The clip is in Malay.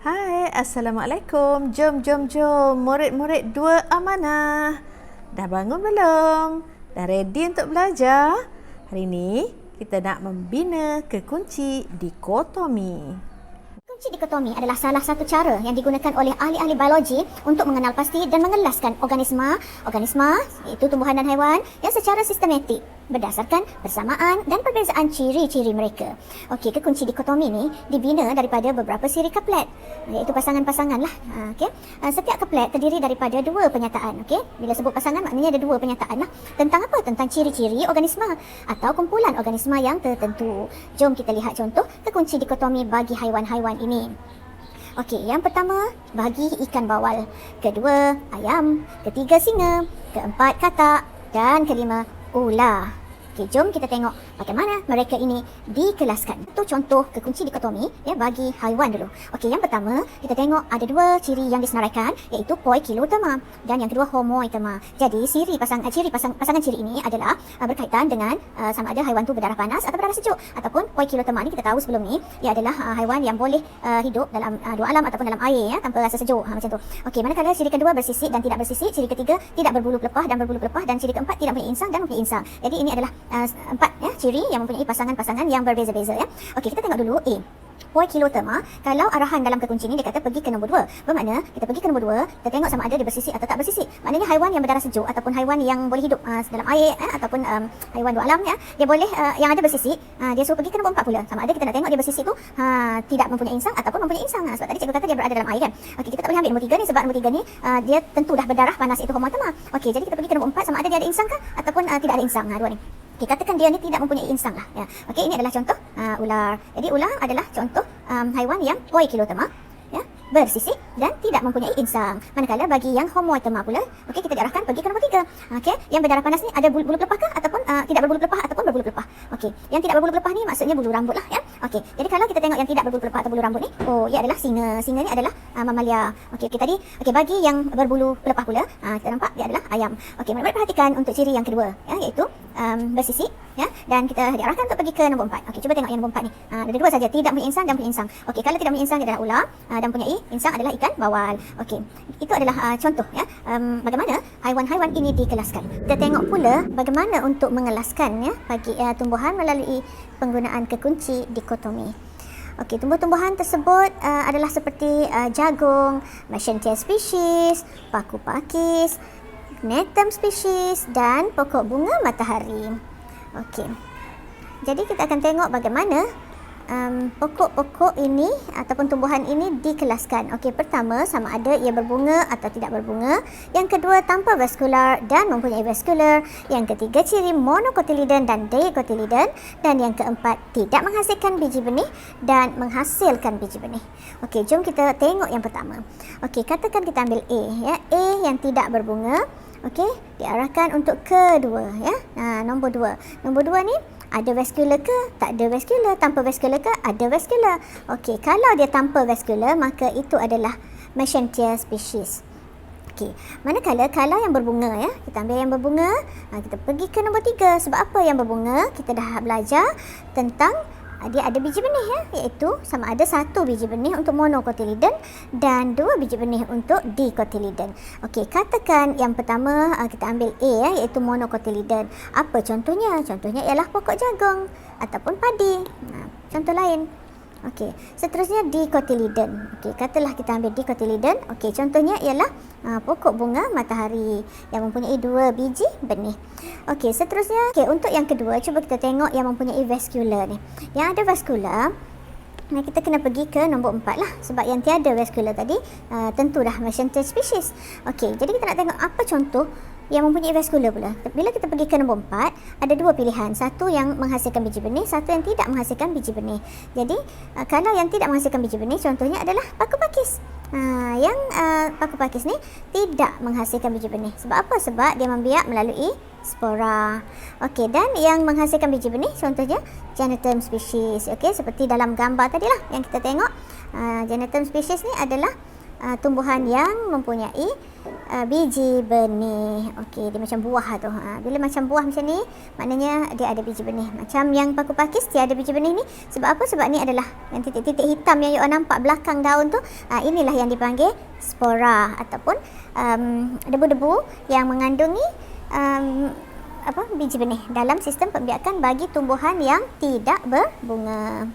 Hai, Assalamualaikum. Jom. Murid-murid dua amanah. Dah bangun belum? Dah ready untuk belajar? Hari ini kita nak membina kekunci dikotomi. Kunci dikotomi adalah salah satu cara yang digunakan oleh ahli-ahli biologi untuk mengenal pasti dan mengelaskan organisma iaitu tumbuhan dan haiwan yang secara sistematik berdasarkan persamaan dan perbezaan ciri-ciri mereka. Okey, kekunci dikotomi ni dibina daripada beberapa siri kaplet, iaitu pasangan-pasangan lah. Setiap kaplet terdiri daripada dua pernyataan. Okey, bila sebut pasangan maknanya ada dua pernyataan lah. Tentang apa? Tentang ciri-ciri organisma atau kumpulan organisma yang tertentu. Jom kita lihat contoh kekunci dikotomi bagi haiwan-haiwan ini. Okey, yang pertama bagi ikan bawal, kedua ayam, ketiga singa, keempat katak dan kelima ular. Okey, jom kita tengok bagaimana mereka ini dikelaskan. Itu contoh kekunci dikotomi bagi haiwan dulu. Okey, yang pertama kita tengok ada dua ciri yang disenaraikan, iaitu poikilotema dan yang kedua homoitema. Jadi pasangan ciri ini adalah berkaitan dengan sama ada haiwan tu berdarah panas atau berdarah sejuk, ataupun poikilotema ni kita tahu sebelum ni ia adalah haiwan yang boleh hidup dalam dua alam ataupun dalam air tanpa rasa sejuk, macam tu. Okey, manakala ciri kedua bersisik dan tidak bersisik, ciri ketiga tidak berbulu pelepah dan berbulu pelepah, dan ciri keempat tidak mempunyai insang dan mempunyai insang. Jadi ini adalah empat ciri yang mempunyai pasangan-pasangan yang berbeza-beza ya. Okey, kita tengok dulu A. Poikilotema, kalau arahan dalam kekunci ni dia kata pergi ke nombor 2. Bermakna kita pergi ke nombor 2, kita tengok sama ada dia bersisik atau tak bersisik. Maknanya haiwan yang berdarah sejuk ataupun haiwan yang boleh hidup dalam air ataupun haiwan dua alam dia boleh yang ada bersisik, dia suruh pergi ke nombor 4 pula. Sama ada kita nak tengok dia bersisik tu tidak mempunyai insang ataupun mempunyai insang. Sebab tadi cikgu kata dia berada dalam air kan. Okey, kita tak boleh ambil nombor 3 ni sebab nombor 3 ni dia tentu dah berdarah panas, itu homoitema. Okey, jadi kita pergi ke nombor 4 sama ada dia ada insang kah ataupun tidak ada insang. Dua ni. Okey, katakan dia ni tidak mempunyai insang lah ya. Okey, ini adalah contoh ular. Jadi ular adalah contoh haiwan yang poikilotema ya, bersisik dan tidak mempunyai insang. Manakala bagi yang homoitema pula, okey, kita diarahkan pergi ke nombor 3. Okey, yang berdarah panas ni ada bulu pelepah kah ataupun tidak berbulu pelepah ataupun berbulu pelepah. Okey, yang tidak berbulu pelepah ni maksudnya bulu rambut lah ya. Okey, jadi kalau kita tengok yang tidak berbulu pelepah atau bulu rambut ni, ia adalah singa. Singa ni adalah mamalia. Okey, bagi yang berbulu pelepah pula, kita nampak dia adalah ayam. Okey, mari perhatikan untuk ciri yang kedua ya, iaitu bersisik ya, dan kita diarahkan untuk pergi ke nombor 4. Okey, cuba tengok yang nombor 4 ni. Ada dua saja, tidak mempunyai insang dan mempunyai insang. Okey, kalau tidak mempunyai insang dia adalah ular dan mempunyai insang adalah ikan bawal. Okey, itu adalah contoh ya, bagaimana haiwan-haiwan ini dikelaskan. Kita tengok pula bagaimana untuk mengelaskan ya bagi tumbuhan melalui penggunaan kekunci dikotomi. Okey, tumbuh-tumbuhan tersebut adalah seperti jagung, Meschentia species, paku pakis, Gnethem species dan pokok bunga matahari. Okey, jadi kita akan tengok bagaimana pokok-pokok ini ataupun tumbuhan ini dikelaskan. Okey, pertama sama ada ia berbunga atau tidak berbunga. Yang kedua tanpa vaskular dan mempunyai vaskular. Yang ketiga ciri monocotyledon dan dicotyledon. Dan yang keempat tidak menghasilkan biji benih dan menghasilkan biji benih. Okey, jom kita tengok yang pertama. Okey, katakan kita ambil A ya. A yang tidak berbunga. Okey, diarahkan untuk kedua ya. Nombor 2. Nombor 2 ni ada vaskular ke? Tak ada vaskular. Tanpa vaskular ke? Ada vaskular. Okey, kalau dia tanpa vaskular maka itu adalah Meschentia species. Okey, manakala kalau yang berbunga ya, kita ambil yang berbunga, kita pergi ke nombor 3. Sebab apa yang berbunga? Kita dah belajar tentang dia ada biji benih ya, iaitu sama ada 1 biji benih untuk monocotyledon dan 2 biji benih untuk dicotyledon. Okey, katakan yang pertama kita ambil A ya, iaitu monocotyledon. Apa contohnya? Contohnya ialah pokok jagung ataupun padi. Contoh lain. Okey, seterusnya dicotyledon. Okey, katalah kita ambil dicotyledon. Okey, contohnya ialah pokok bunga matahari yang mempunyai 2 biji benih. Okey, seterusnya untuk yang kedua, cuba kita tengok yang mempunyai vaskular ni. Yang ada vaskular, kita kena pergi ke nombor 4 lah. Sebab yang tiada vaskular tadi tentu dah Meschentia species. Okey, jadi kita nak tengok apa contoh yang mempunyai vaskular pula. Bila kita pergi ke nombor 4, ada 2 pilihan. Satu yang menghasilkan biji benih, satu yang tidak menghasilkan biji benih. Jadi, kalau yang tidak menghasilkan biji benih, contohnya adalah paku pakis. Yang paku pakis ni tidak menghasilkan biji benih. Sebab apa? Sebab dia membiak melalui spora. Okey, dan yang menghasilkan biji benih, contohnya Gnethem species. Okey, seperti dalam gambar tadi lah yang kita tengok. Gnethem species ni adalah tumbuhan yang mempunyai biji benih. Okey, dia macam buah tu. Bila macam buah macam ni, maknanya dia ada biji benih. Macam yang paku pakis tiada biji benih ni. Sebab apa? Sebab ni adalah yang titik-titik hitam yang you nampak belakang daun tu. Inilah yang dipanggil spora ataupun debu-debu yang mengandungi biji benih dalam sistem pembiakan bagi tumbuhan yang tidak berbunga.